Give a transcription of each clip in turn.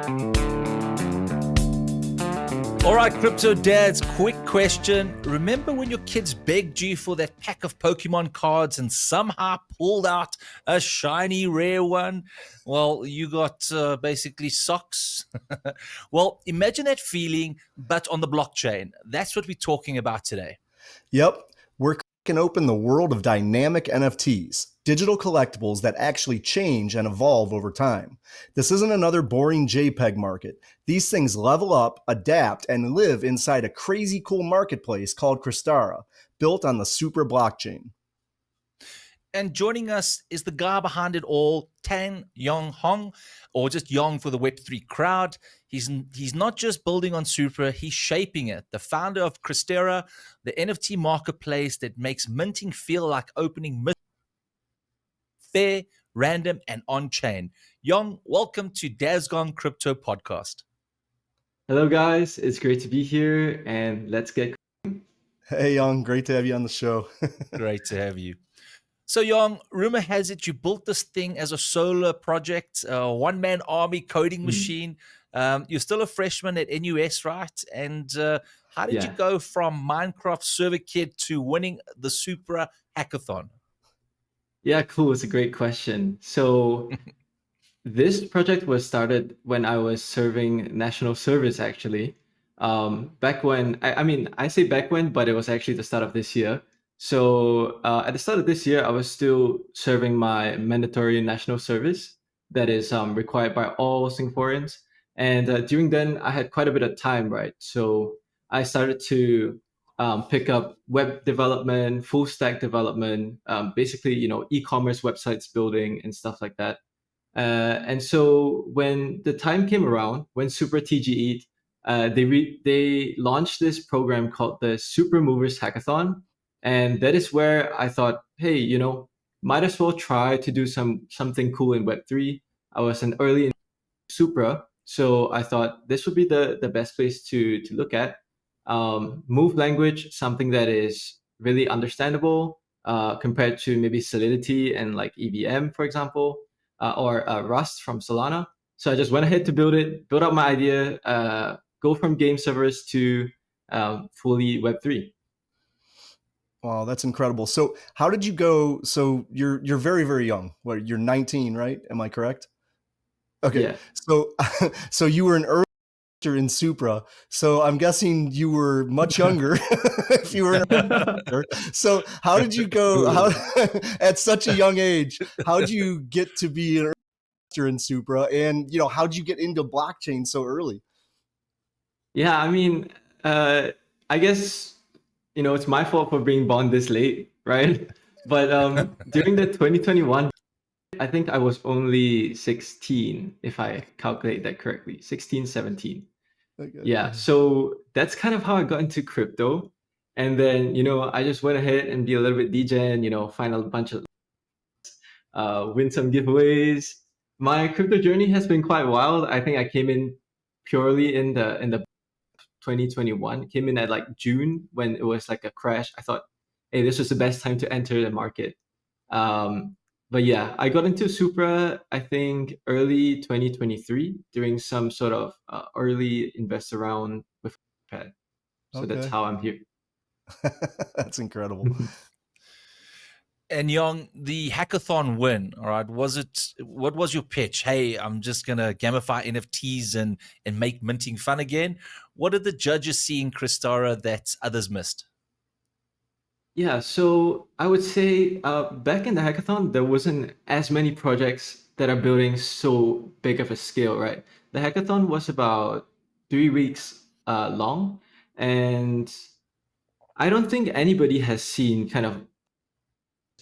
All right, crypto dads, quick question. Remember when your kids begged you for that pack of Pokemon cards and somehow pulled out a shiny rare one? Well, you got basically socks. Well, imagine that feeling, but on the blockchain. That's what we're talking about today. Yep, we're cracking open the world of dynamic NFTs, digital collectibles that actually change and evolve over time. This isn't another boring JPEG market. These things level up, adapt, and live inside a crazy cool marketplace called Crystara, built on the Supra Blockchain. And joining us is the guy behind it all, Tan Yong Hong, or just Yong for the Web3 crowd. He's not just building on Supra, he's shaping it. The founder of Crystara, the NFT marketplace that makes minting feel like opening fair, random, and on-chain. Yong, welcome to Dazgong Crypto Podcast. Hello, guys. It's great to be here, and let's get. Hey, Young, great to have you on the show. Great to have you. So, Yong, rumor has it you built this thing as a solo project, a one-man army coding machine. You're still a freshman at NUS, right? And how did you go from Minecraft server kid to winning the Supra Hackathon? Yeah, cool. It's a great question. So this project was started when I was serving national service, actually. Back when, I say back when, but it was actually the start of this year. So at the start of this year, I was still serving my mandatory national service that is required by all Singaporeans. And during then, I had quite a bit of time, right? So I started to pick up web development, full stack development, basically, e-commerce websites building and stuff like that. And so when the time came around, when Supra TGE, they launched this program called the Super Movers Hackathon. And that is where I thought, hey, might as well try to do something cool in Web3. I was an early in Supra, so I thought this would be the best place to look at. Move language, something that is really understandable compared to maybe Solidity and like EVM, for example, or Rust from Solana. So I just went ahead to build out my idea, go from game servers to fully Web3. Wow, that's incredible. So how did you go? So you're very, very young. What, you're 19, right? Am I correct? Okay. Yeah. So so you were an early in Supra. So I'm guessing you were much younger if you were an early. So how did you go at such a young age? How did you get to be an early in Supra? And how did you get into blockchain so early? Yeah, I guess it's my fault for being born this late, right? But during the 2021, I think I was only 16, if I calculate that correctly, 16, 17. Okay. Yeah, so that's kind of how I got into crypto. And then, I just went ahead and be a little bit degen, find a bunch of win some giveaways. My crypto journey has been quite wild. I think I came in purely in the 2021, came in at like June when it was like a crash. I thought, hey, this was the best time to enter the market. But yeah, I got into Supra, I think, early 2023 during some sort of early investor round with Pad. So that's how I'm here. That's incredible. And Yong, the hackathon win, all right, what was your pitch? Hey, I'm just going to gamify NFTs and make minting fun again. What did the judges see in Crystara that others missed? Yeah, so I would say back in the hackathon, there wasn't as many projects that are building so big of a scale, right? The hackathon was about 3 weeks long, and I don't think anybody has seen kind of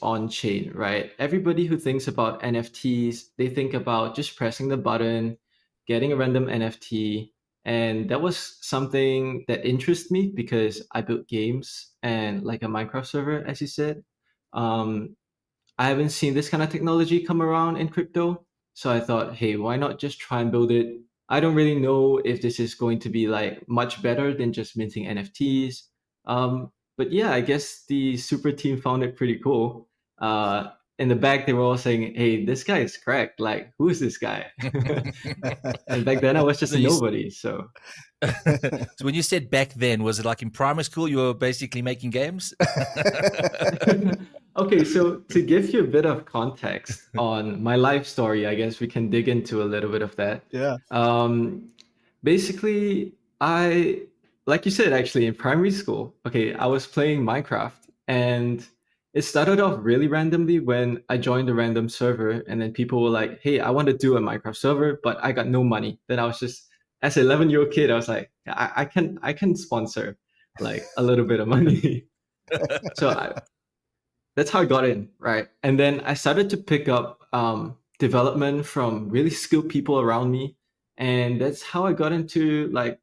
on chain, right? Everybody who thinks about NFTs, they think about just pressing the button, getting a random NFT. And that was something that interests me because I built games and like a Minecraft server, as you said. I haven't seen this kind of technology come around in crypto. So I thought, hey, why not just try and build it? I don't really know if this is going to be like much better than just minting NFTs. But yeah, I guess the Super team found it pretty cool. in the back, they were all saying, "Hey, this guy is cracked. Like, who is this guy?" And back then, I was just So a you, nobody. So so when you said back then, was it like in primary school you were basically making games? okay, so to give you a bit of context on my life story, I guess we can dig into a little bit of that. Yeah. Um, basically, like you said, actually, in primary school, okay, I was playing Minecraft, and it started off really randomly when I joined a random server, and then people were like, "Hey, I want to do a Minecraft server, but I got no money." Then I was just, as an 11-year-old kid, I was like, I can sponsor like a little bit of money." So that's how I got in, right? And then I started to pick up development from really skilled people around me, and that's how I got into like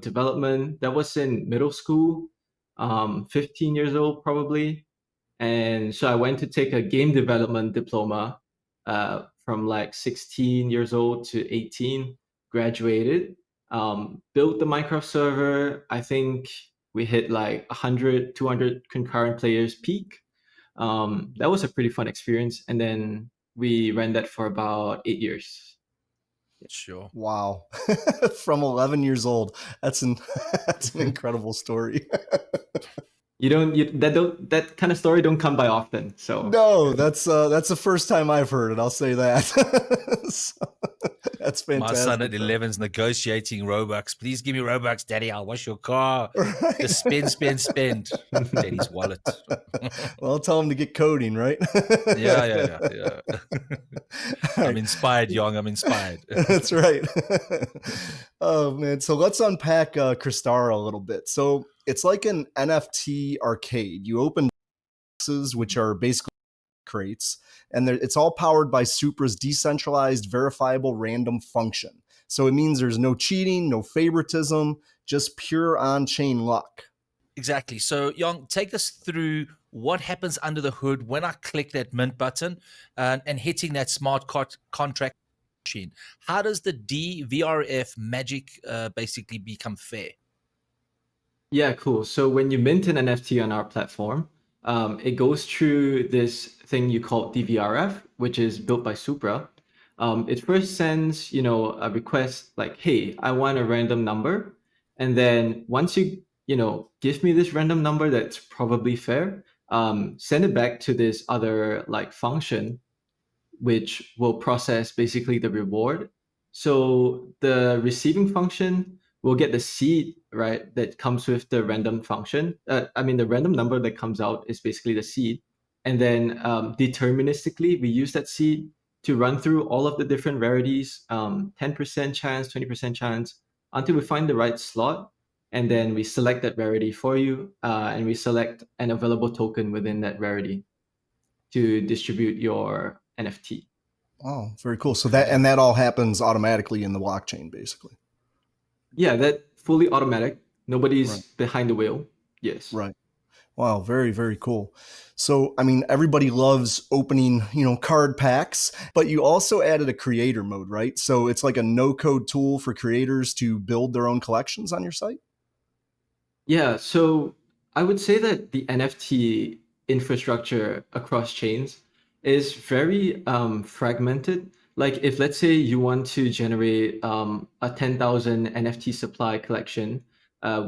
development. That was in middle school, 15 years old probably, and so I went to take a game development diploma from like 16 years old to 18. Graduated, built the Minecraft server. I think we hit like 100, 200 concurrent players peak. That was a pretty fun experience. And then we ran that for about 8 years. Sure. Wow. From 11 years old. That's an that's an incredible story. That kind of story don't come by often. So No, that's the first time I've heard it. I'll say that. So, that's My son fantastic. at 11 is negotiating Robux. Please give me Robux, Daddy. I'll wash your car. Right. Just spend, spend, spend. Daddy's wallet. Well, I'll tell him to get coding, right? Yeah. I'm inspired, Young. I'm inspired. That's right. Oh man, so let's unpack Crystara a little bit. So it's like an NFT arcade. You open boxes, which are basically crates, and it's all powered by Supra's decentralized verifiable random function. So it means there's no cheating, no favoritism, just pure on-chain luck. Exactly. So, Young, take us through what happens under the hood when I click that mint button and hitting that smart contract machine. How does the dVRF magic basically become fair? yeah, cool. So when you mint an NFT on our platform, it goes through this thing you call dVRF, which is built by Supra. It first sends, a request like, "Hey, I want a random number," and then once you give me this random number that's probably fair, send it back to this other like function which will process basically the reward. So the receiving function will get the seed, right, that comes with the random function. The random number that comes out is basically the seed. And then deterministically, we use that seed to run through all of the different rarities, 10% chance, 20% chance, until we find the right slot. And then we select that rarity for you, and we select an available token within that rarity to distribute your NFT. Oh, very cool. So Incredible. that all happens automatically in the blockchain, basically. Yeah, that fully automatic. Nobody's Right. behind the wheel. Yes. Right. Wow, very, very cool. So, I mean, everybody loves opening, card packs, but you also added a creator mode, right? So it's like a no-code tool for creators to build their own collections on your site? Yeah, so I would say that the NFT infrastructure across chains is very fragmented. Like if let's say you want to generate a 10,000 NFT supply collection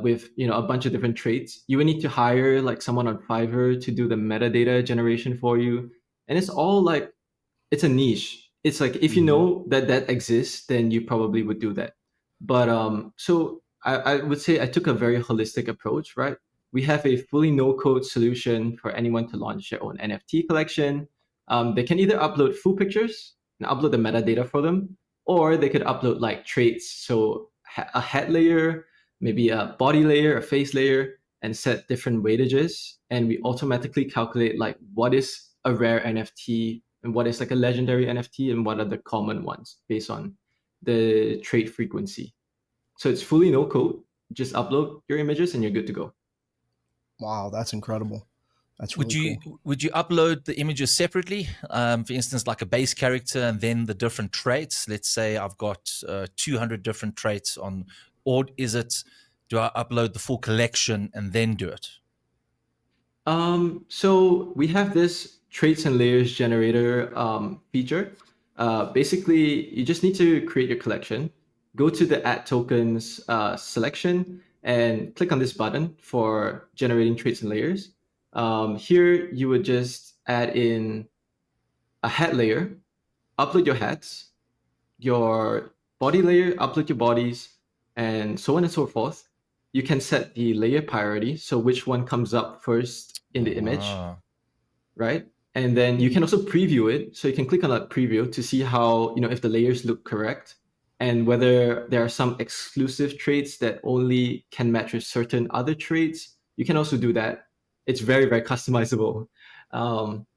with a bunch of different traits, you would need to hire like someone on Fiverr to do the metadata generation for you, and it's all like it's a niche. It's like if you Mhm. know that that exists, then you probably would do that. But so I would say I took a very holistic approach, right? We have a fully no-code solution for anyone to launch their own NFT collection. They can either upload full pictures and upload the metadata for them, or they could upload like traits, so a head layer, maybe a body layer, a face layer, and set different weightages, and we automatically calculate like what is a rare NFT and what is like a legendary NFT and what are the common ones based on the trade frequency. So it's fully no code. Just upload your images and you're good to go. Wow, that's incredible. That's Would really you cool. would you upload the images separately? For instance, like a base character and then the different traits. Let's say I've got 200 different traits on, or do I upload the full collection and then do it? So we have this traits and layers generator feature. Basically, you just need to create your collection, go to the add tokens selection, and click on this button for generating traits and layers. Here, you would just add in a hat layer, upload your hats, your body layer, upload your bodies, and so on and so forth. You can set the layer priority, so which one comes up first in the image, right? And then you can also preview it. So you can click on that preview to see how, if the layers look correct and whether there are some exclusive traits that only can match with certain other traits. You can also do that. It's very, very customizable.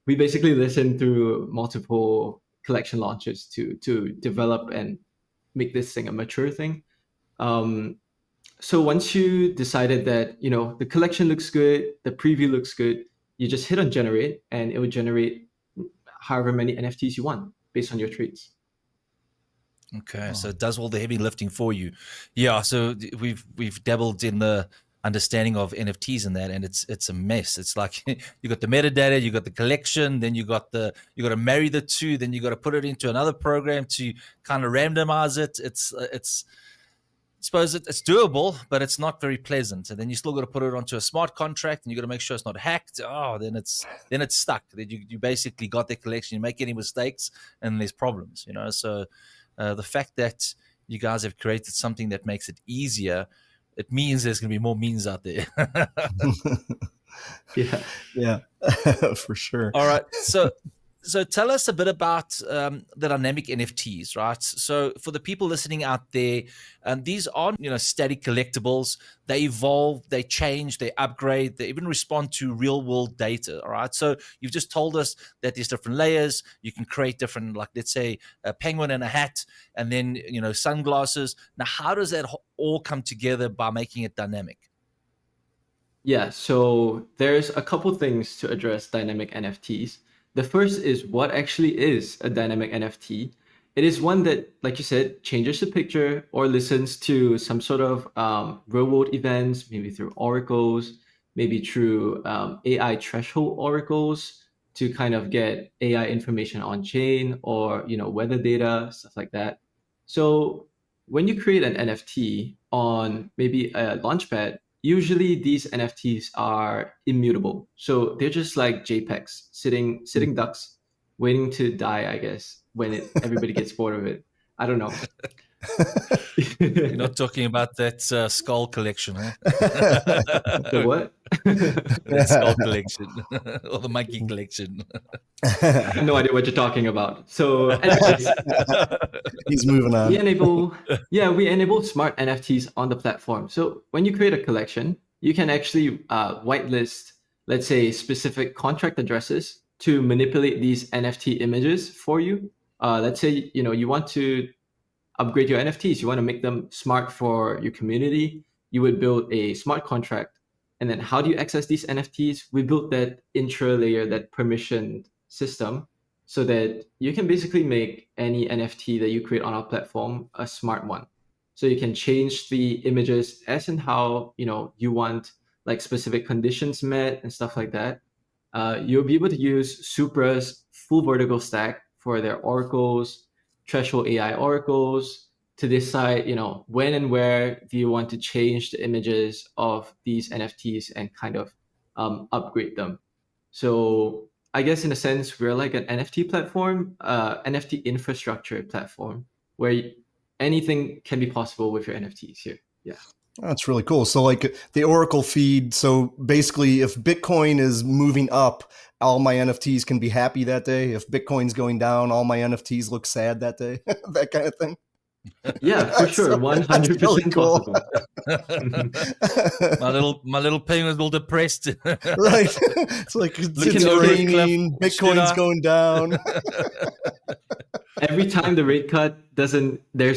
We basically listen through multiple collection launches to develop and make this thing a mature thing. So once you decided that, the collection looks good, the preview looks good, you just hit on generate and it would generate however many NFTs you want based on your traits. Okay, so it does all the heavy lifting for you. Yeah, so we've dabbled in the understanding of NFTs and that, and it's a mess. It's like you got the metadata, you got the collection, then you got to marry the two, then you got to put it into another program to kind of randomize it. It's I suppose it's doable, but it's not very pleasant. And then you still got to put it onto a smart contract, and you got to make sure it's not hacked. Oh, then it's stuck. Then you basically got the collection. You make any mistakes, and there's problems. So the fact that you guys have created something that makes it easier, it means there's going to be more means out there. Yeah, for sure. All right, so tell us a bit about the dynamic NFTs, right? So for the people listening out there, these aren't static collectibles. They evolve, they change, they upgrade, they even respond to real world data. All right. So you've just told us that there's different layers. You can create different, like let's say a penguin and a hat, and then sunglasses. Now, how does that all come together by making it dynamic? Yeah, so there's a couple things to address dynamic NFTs. The first is what actually is a dynamic NFT. It is one that, like you said, changes the picture or listens to some sort of real world events, maybe through oracles, maybe through AI threshold oracles to kind of get AI information on chain or weather data, stuff like that. So when you create an NFT on maybe a launchpad, usually these NFTs are immutable. So they're just like JPEGs, sitting ducks, waiting to die, I guess, when everybody gets bored of it. I don't know. You're not talking about that skull collection, huh? The what? That skull collection or the monkey collection. I have no idea what you're talking about. So anyways, He's moving on. we enable smart NFTs on the platform. So when you create a collection, you can actually whitelist, let's say, specific contract addresses to manipulate these NFT images for you. Let's say you want to upgrade your NFTs, you want to make them smart for your community. You would build a smart contract, and then how do you access these NFTs? We built that intra layer, that permissioned system, so that you can basically make any NFT that you create on our platform a smart one. So you can change the images as and how you want, like specific conditions met and stuff like that. You'll be able to use Supra's full vertical stack for their oracles, threshold AI oracles, to decide, when and where do you want to change the images of these NFTs and kind of upgrade them. So I guess in a sense, we're like an NFT platform, NFT infrastructure platform, where anything can be possible with your NFTs here. Yeah. That's really cool. So like the Oracle feed, so basically if Bitcoin is moving up, all my NFTs can be happy that day. If Bitcoin's going down, all my NFTs look sad that day. That kind of thing. Yeah, for sure. 100% really cool. possible. my little penguin's all depressed. Right. It's like it's raining, Bitcoin's going down. Every time the rate cut there's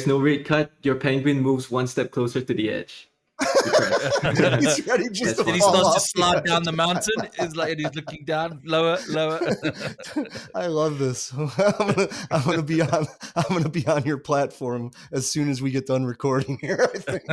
no rate cut, your penguin moves one step closer to the edge. He's ready just to and he fall starts off to slide down the mountain. It's like he's looking down, lower. I love this. I'm gonna be on your platform as soon as we get done recording here, I think.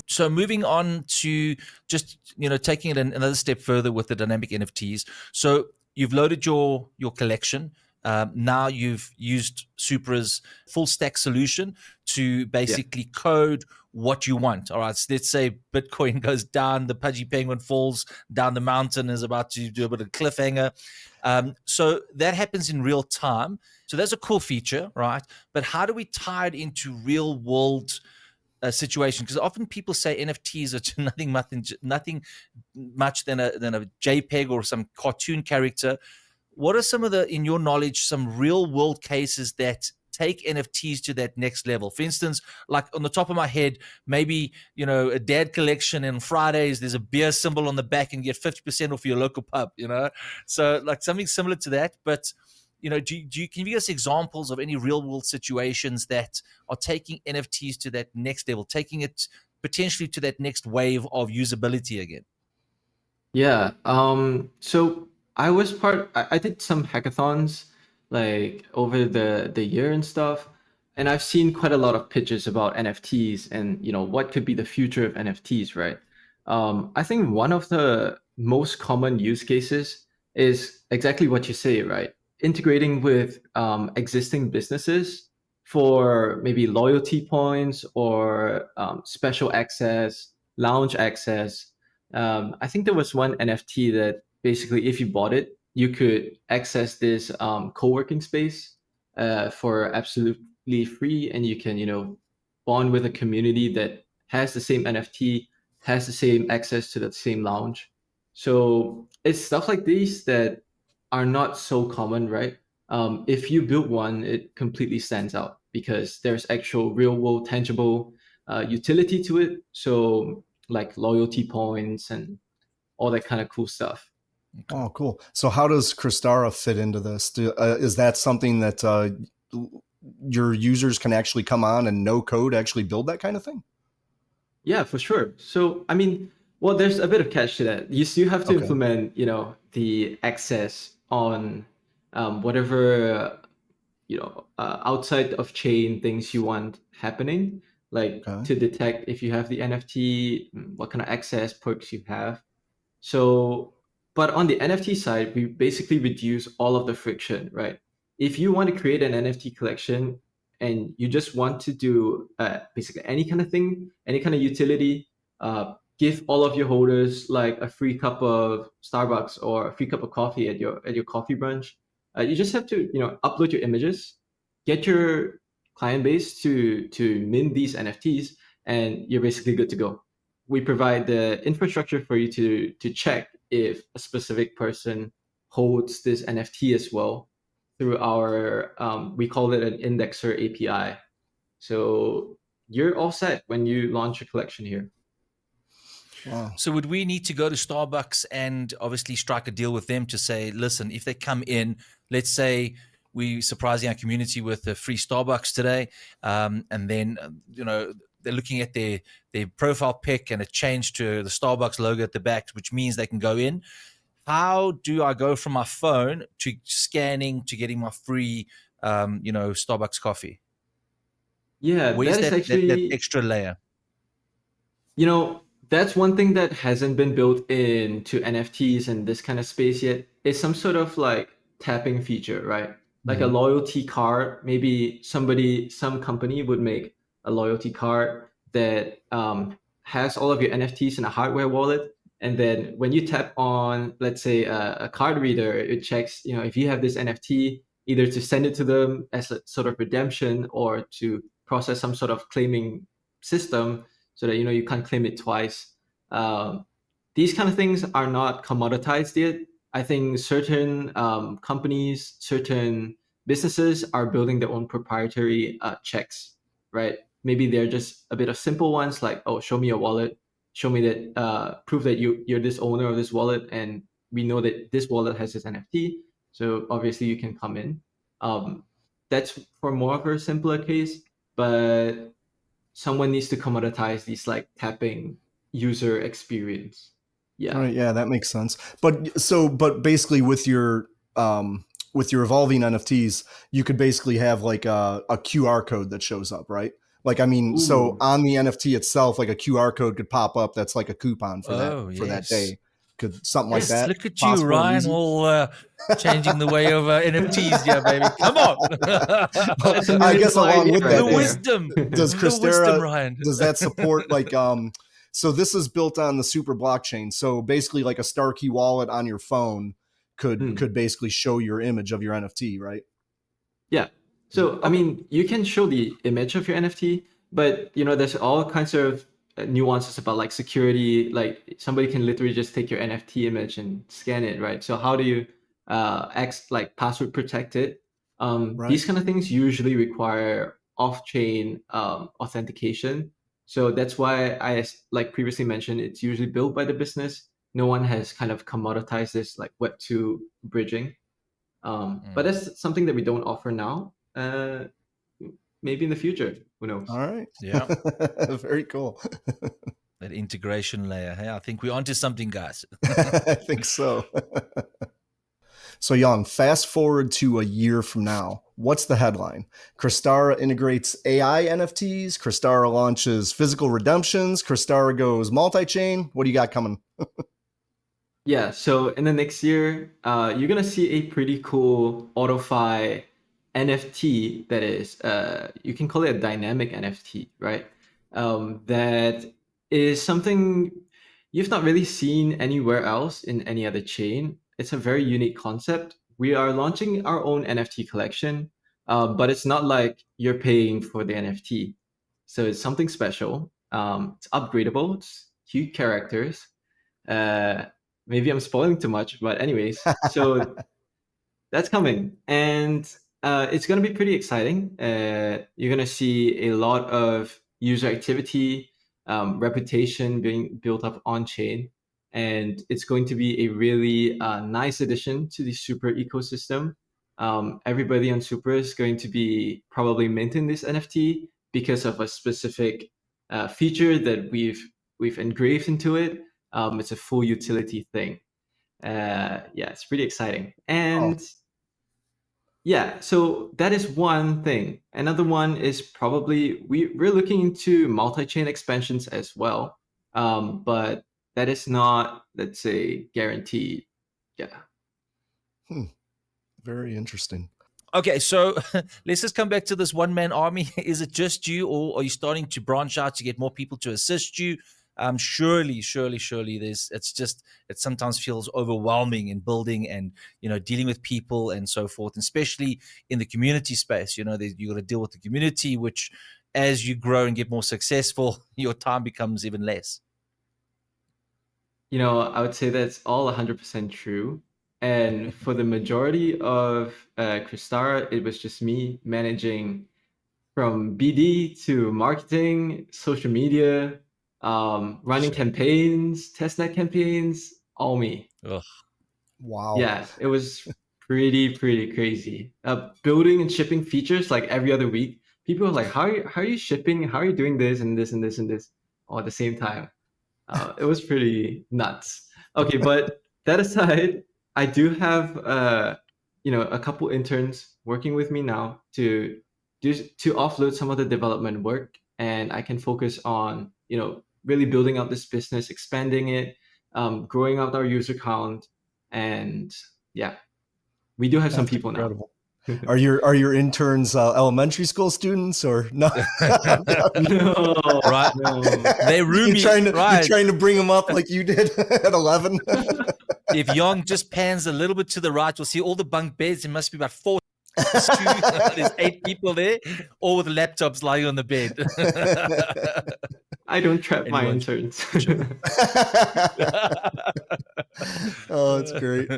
So moving on to just taking it another step further with the dynamic NFTs. So you've loaded your collection. Now you've used Supra's full stack solution to Yeah. basically code what you want. All right, so let's say Bitcoin goes down, the pudgy penguin falls down the mountain, is about to do a bit of cliffhanger. So that happens in real time. So that's a cool feature, right? But how do we tie it into real world situation? Because often people say NFTs are nothing much than a JPEG or some cartoon character. What are some of in your knowledge, some real world cases that take NFTs to that next level? For instance, like on the top of my head, maybe, a dad collection, and Fridays, there's a beer symbol on the back and you get 50% off your local pub. So like something similar to that. But, can you give us examples of any real world situations that are taking NFTs to that next level, taking it potentially to that next wave of usability again? Yeah. So I did some hackathons like over the year and stuff, and I've seen quite a lot of pitches about NFTs and what could be the future of NFTs, right? I think one of the most common use cases is exactly what you say, right? Integrating with existing businesses for maybe loyalty points or special access, lounge access. I think there was one NFT that basically, if you bought it, you could access this co-working space for absolutely free, and you can, bond with a community that has the same NFT, has the same access to that same lounge. So it's stuff like these that are not so common, right? If you build one, it completely stands out because there's actual real world tangible utility to it. So like loyalty points and all that kind of cool stuff. Oh, cool. So how does Crystara fit into this? Is that something that your users can actually come on and no code actually build that kind of thing? Yeah, for sure. So, I mean, well, there's a bit of catch to that. You still have to Okay. implement, the access on whatever, outside of chain things you want happening, like Okay. to detect if you have the NFT, what kind of access perks you have. So, but on the NFT side, we basically reduce all of the friction, right? If you want to create an NFT collection and you just want to do basically any kind of thing, any kind of utility, give all of your holders like a free cup of Starbucks or a free cup of coffee at your coffee brunch. You just have to upload your images, get your client base to mint these NFTs, and you're basically good to go. We provide the infrastructure for you to check if a specific person holds this NFT as well through our we call it an indexer API. So you're all set when you launch your collection here. Wow. So would we need to go to Starbucks and obviously strike a deal with them to say, listen, if they come in, let's say we surprising our community with a free Starbucks today, and then they're looking at their profile pic and it changed to the Starbucks logo at the back, which means they can go in. How do I go from my phone to scanning to getting my free, Starbucks coffee? Yeah, Where's that is that actually extra layer? You know, that's one thing that hasn't been built into NFTs and this kind of space yet is some sort of like tapping feature, right? Like a Mhm. loyalty card. Maybe some company would make a loyalty card that has all of your NFTs in a hardware wallet. And then when you tap on, let's say, a card reader, it checks, if you have this NFT, either to send it to them as a sort of redemption or to process some sort of claiming system so that you can't claim it twice. Um, these kind of things are not commoditized yet. I think certain companies, certain businesses are building their own proprietary checks, right? Maybe they're just a bit of simple ones like, oh, show me your wallet, show me that prove that you're this owner of this wallet, and we know that this wallet has this NFT. So obviously you can come in. Um, that's for more of a simpler case, but someone needs to commoditize these like tapping user experience. All Yeah. right, yeah, that makes sense. But basically with your evolving NFTs, you could basically have like a QR code that shows up, right? Like, I mean, so Ooh. on the NFT itself, like a QR code could pop up that's like a coupon for Oh, that yes. day. Could something like Yes, that look at you, possible and Ryan, easy? all changing the way of NFTs. Yeah, baby. Come on. Well, That's a I million guess dollar along idea with right The that, there. wisdom. does The wisdom, Crystara, Ryan. does that support like so this is built on the Supra blockchain. So basically like a star key wallet on your phone Hmm. could basically show your image of your NFT, right? Yeah. So, I Okay. mean, you can show the image of your NFT, but there's all kinds of nuances about like security. Like somebody can literally just take your NFT image and scan it, right? So how do you like password protect it? Right. These kind of things usually require off-chain authentication. So that's why like previously mentioned, it's usually built by the business. No one has kind of commoditized this like Web2 bridging. But Mm, that's something that we don't offer now. Maybe in the future, who knows? All right. yeah, Very cool. that integration layer. Hey, I think we're onto something, guys. I think so. So, Young, fast forward to a year from now. What's the headline? Crystara integrates AI NFTs. Crystara launches physical redemptions. Crystara goes multi chain. What do you got coming? Yeah, so in the next year, you're gonna see a pretty cool AutoFi NFT that is, you can call it a dynamic NFT, right? That is something you've not really seen anywhere else in any other chain. It's a very unique concept. We are launching our own NFT collection, but it's not like you're paying for the NFT. So it's something special. It's upgradable. It's cute characters. Uh, Maybe I'm spoiling too much, but anyways, so that's coming, and it's going to be pretty exciting. You're going to see a lot of user activity, reputation being built up on chain, and it's going to be a really nice addition to the Super ecosystem. Everybody on Super is going to be probably minting this NFT because of a specific feature that we've engraved into it. It's a full utility thing. Yeah, it's pretty exciting. Oh, And yeah, so that is one thing. Another one is probably we're looking into multi-chain expansions as well. But that is not, let's say, guaranteed. Yeah. hmm, very interesting. Okay, so let's just come back to this one man army. Is it just you, or are you starting to branch out to get more people to assist you? Surely, there's. It sometimes feels overwhelming in building and dealing with people and so forth, and especially in the community space. You got to deal with the community, which as you grow and get more successful, your time becomes even less. I would say that's all 100% true. And for the majority of Crystara, it was just me managing from BD to marketing, social media, running Sure. campaigns, testnet campaigns, all me. Ugh. Wow. Yeah, it was pretty crazy. Building and shipping features like every other week. People are like, how are you shipping? How are you doing this and this and this and this all at the same time? It was pretty nuts. Okay, but that aside, I do have a couple interns working with me now to offload some of the development work, and I can focus on really building out this business, expanding it, growing out our user count, and yeah, we do have some That's people now. incredible. Are your interns elementary school students or no? No, Right. no. They You're roomy, trying to you're right? trying to bring them up like you did at 11. If Yong just pans a little bit to the right, you'll see all the bunk beds. There must be about four. There's 8 people there, all with laptops lying on the bed. I don't trap my Anyone's interns. sure. Oh, it's great.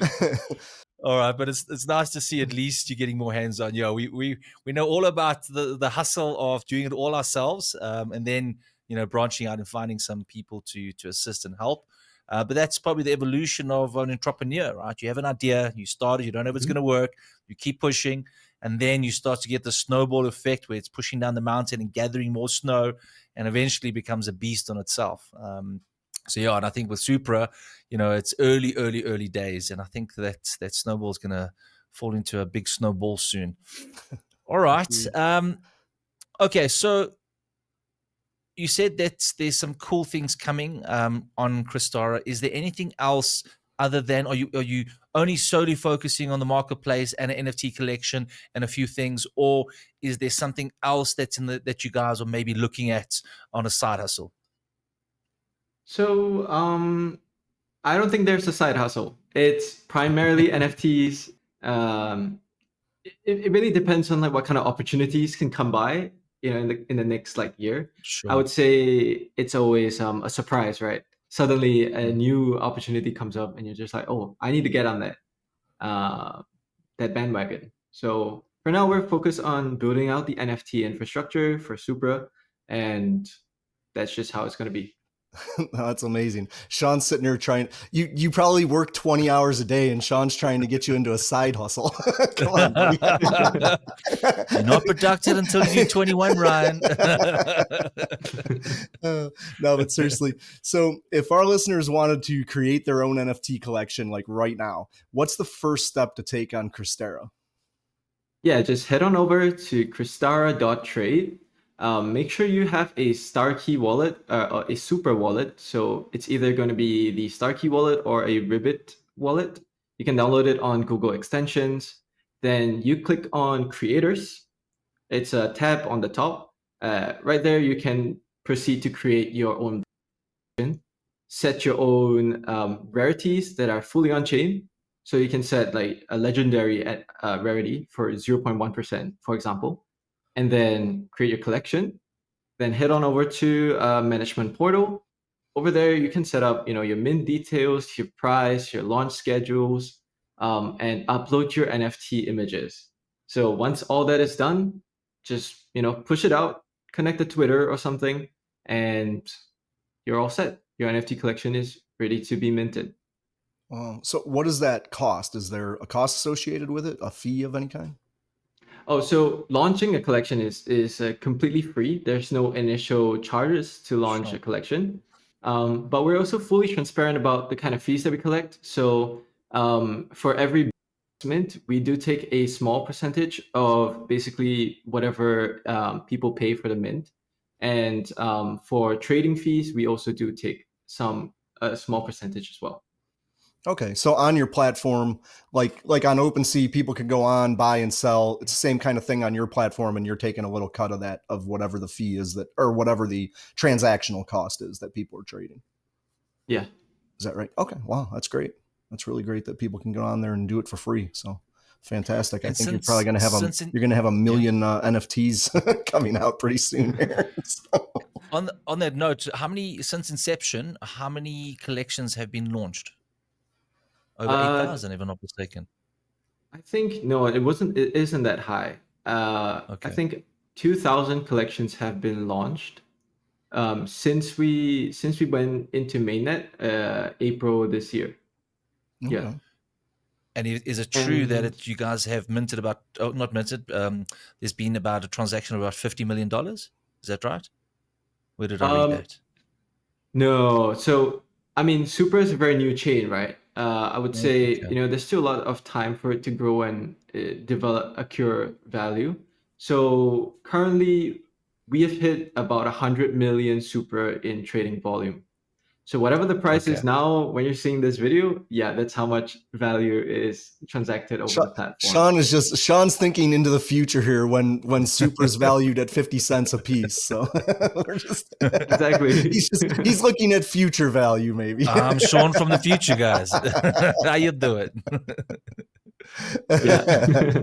All right, but it's nice to see at least you're getting more hands on. Yeah, we know all about the hustle of doing it all ourselves, and then branching out and finding some people to assist and help. But that's probably the evolution of an entrepreneur, right? You have an idea, you started, you don't know if it's going to work, you keep pushing, and then you start to get the snowball effect where it's pushing down the mountain and gathering more snow, and eventually becomes a beast on itself. So yeah, and I think with Supra, it's early days, and I think that snowball is going to fall into a big snowball soon. All right. Okay, so you said that there's some cool things coming on Crystara. Is there anything else other than are you only solely focusing on the marketplace and an NFT collection and a few things, or is there something else that's that you guys are maybe looking at on a side hustle? So I don't think there's a side hustle. It's primarily NFTs. It really depends on like what kind of opportunities can come by, in the next like year. I Sure. would say it's always a surprise, right? Suddenly a new opportunity comes up and you're just like, oh, I need to get on that bandwagon. So for now, we're focused on building out the NFT infrastructure for Supra, and that's just how it's going to be. That's amazing. Sean's sitting there trying. You probably work 20 hours a day, and Sean's trying to get you into a side hustle. Come on, buddy. You're not productive until you do 21, Ryan. No, but seriously. So, if our listeners wanted to create their own NFT collection, like right now, what's the first step to take on Crystara? Yeah, just head on over to crystara.trade. Make sure you have a StarKey wallet, or a Supra wallet. So it's either going to be the StarKey wallet or a Ribbit wallet. You can download it on Google Extensions. Then you click on Creators. It's a tab on the top. Right there, you can proceed to create your own, set your own rarities that are fully on chain. So you can set like a legendary at rarity for 0.1%, for example, and then create your collection. Then head on over to management portal. Over there, you can set up, your mint details, your price, your launch schedules, and upload your NFT images. So once all that is done, just push it out, connect to Twitter or something, and you're all set. Your NFT collection is ready to be minted. So, what does that cost? Is there a cost associated with it? A fee of any kind? Oh, so launching a collection is completely free. There's no initial charges to launch Sure. a collection, but we're also fully transparent about the kind of fees that we collect. So for every mint, we do take a small percentage of basically whatever people pay for the mint, and for trading fees, we also do take a small percentage as well. Okay, so on your platform, like on OpenSea, people can go on, buy and sell. It's the same kind of thing on your platform, and you're taking a little cut of that, of whatever the fee is that, or whatever the transactional cost is that people are trading. Yeah. Is that right? Okay, wow, that's great. That's really great that people can go on there and do it for free. So fantastic. I And think you're probably going to have you're going to have a million NFTs coming out pretty soon here. So. On that note, since inception, how many collections have been launched? Over 8,000, if I'm not mistaken. I think no, it wasn't. It isn't that high. I think 2,000 collections have been launched since we went into mainnet April this year. Okay. Yeah. And is it true that you guys have minted not minted, there's been about a transaction of about $50 million? Is that right? Where did I read that? No. So, I mean, Supra is a very new chain, right? I would say, Okay. there's still a lot of time for it to grow and develop, accrue value. So currently, we have hit about 100 million Supra in trading volume. So whatever the price is now, when you're seeing this video, yeah, that's how much value is transacted over the platform. Sean's thinking into the future here when Supra's valued at 50 cents a piece. So we're just Exactly. he's looking at future value maybe. I'm Sean from the future, guys. How you do it? Yeah.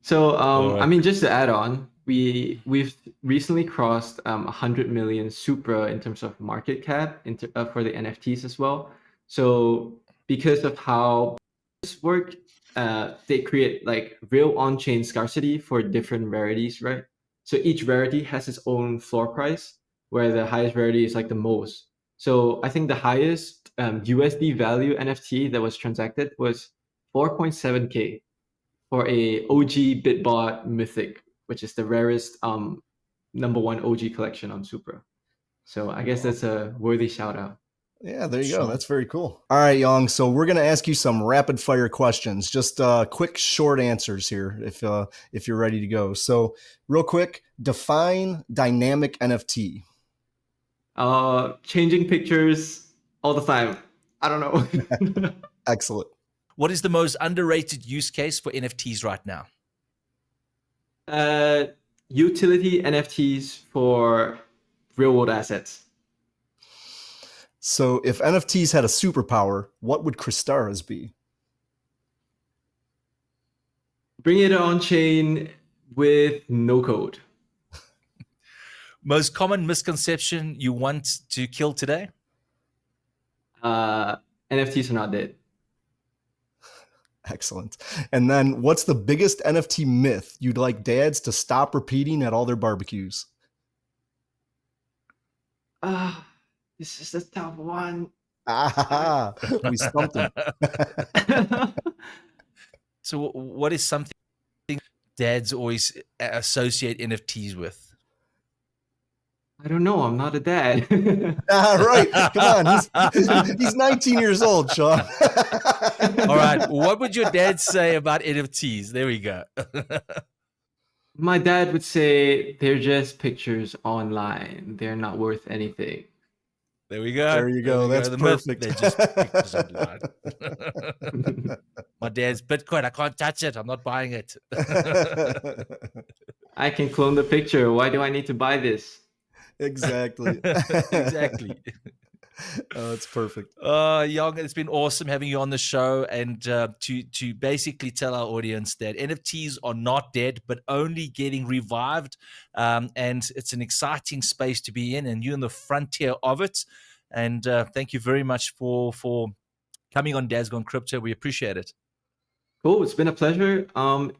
So Right. I mean, just to add on, we've recently crossed 100 million Supra in terms of market cap for the NFTs as well. So because of how this work, they create like real on-chain scarcity for different rarities, right? So each rarity has its own floor price, where the highest rarity is like the most. So I think the highest USD value NFT that was transacted was 4.7K for a OG Bitbot Mythic, which is the rarest number one OG collection on Supra. So I guess that's a worthy shout out. Yeah, there you go. Sure. That's very cool. All right, Yong. So we're going to ask you some rapid fire questions, just quick, short answers here, if you're ready to go. So, real quick, define dynamic NFT. Changing pictures all the time. I don't know. Excellent. What is the most underrated use case for NFTs right now? Utility NFTs for real world assets. So if NFTs had a superpower, what would Crystara's be? Bring it on chain with no code. Most common misconception you want to kill today? NFTs are not dead. Excellent. And then what's the biggest NFT myth you'd like dads to stop repeating at all their barbecues? This is a tough one. Ah, we stumped him. So what is something dads always associate NFTs with? I don't know. I'm not a dad. Right. Come on. He's 19 years old, Sean. All right. What would your dad say about NFTs? There we go. My dad would say they're just pictures online. They're not worth anything. There we go. There you go. That's perfect. They're just pictures online. My dad's Bitcoin. I can't touch it. I'm not buying it. I can clone the picture. Why do I need to buy this? Exactly. Exactly. Oh, it's perfect. Yong, it's been awesome having you on the show, and to basically tell our audience that NFTs are not dead, but only getting revived, and it's an exciting space to be in, and you're in the frontier of it. And thank you very much for coming on Dad's Gone Crypto. We appreciate it. Cool. It's been a pleasure.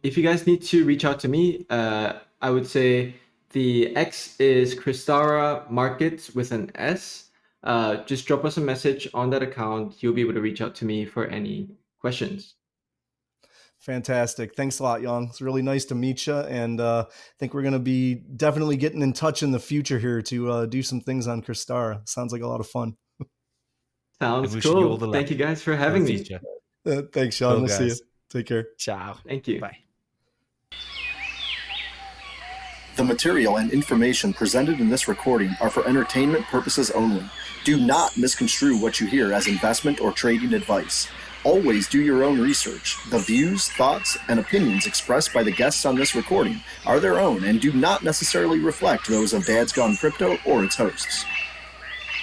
If you guys need to reach out to me, I would say the X is Crystara Markets with an S. Just drop us a message on that account. You'll be able to reach out to me for any questions. Fantastic. Thanks a lot, Yong. It's really nice to meet you. And I think we're going to be definitely getting in touch in the future here to do some things on Crystara. Sounds like a lot of fun. Sounds cool. Thank you guys for having me. Thanks, Sean. Cool, we'll see you. guys. Take care. Ciao. Thank you. Bye. The material and information presented in this recording are for entertainment purposes only. Do not misconstrue what you hear as investment or trading advice. Always do your own research. The views, thoughts, and opinions expressed by the guests on this recording are their own and do not necessarily reflect those of Dad's Gone Crypto or its hosts.